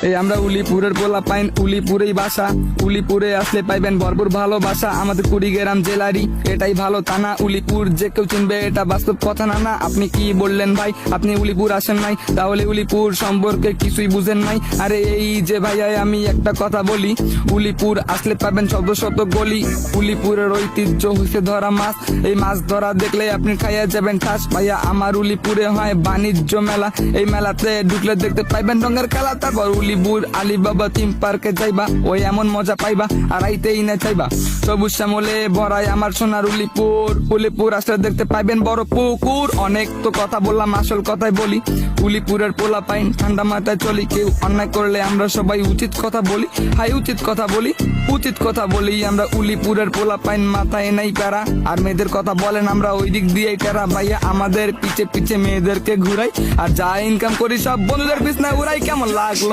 এই আমরা উলিপুরের পোলা পাইন, উলিপুরেই বাসা। উলিপুরে আসলে পাইবেন ভরপুর ভালোবাসা। আমাদের কুড়িগ্রাম জেলারই এটাই ভালো থানা। উলিপুর যে কেউ চিনবে এটা বাস্তব কথা না। আপনি কি বললেন ভাই, আপনি উলিপুর আসেন নাই? তাহলে উলিপুর সম্পর্কে কিছুই বুঝেন নাই। আরে এই যে ভাইয়া আমি একটা কথা বলি, উলিপুর আসলে পাবেন শত শত গলি। উলিপুরের ঐতিহ্য হইছে ধরা মাছ। এই মাছ ধরা দেখলে আপনি খাইয়া যাবেন ঠাস। ভাইয়া আমার উলিপুরে হয় বাণিজ্য মেলা। এই মেলাতে ঢুকলে দেখতে পাইবেন রঙের খেলা। তারপর উলিপুর আলিবাবা থিম পার্কে যাইবা, ওই এমন মজা পাইবা আর আইতেই না চাইবা। সবুজ শ্যামলে ভরাই আমার সোনার উলিপুর। উলিপুর আসলে দেখতে পাইবেন বড় পুকুর। অনেক তো কথা বললাম, আসল কথাই বলি। উলিপুরের পোলা পাইন ঠান্ডা মাথায় চলি। কেউ অন্যায় করলে আমরা সবাই উচিত কথা বলি। হাই উচিত কথা বলি, উচিত কথা বলি। আমরা উলিপুরের পোলা পাইন, মাথায় নাই প্যারা। আর মেয়েদের কথা বলেন আমরা ওই দিক দিয়েই টেরা। ভাইয়া আমাদের পিছে পিছে মেয়েদেরকে ঘুরাই, আর যা ইনকাম করি সব বন্ধুদের পিছনে উড়াই। কেমন লাগলো?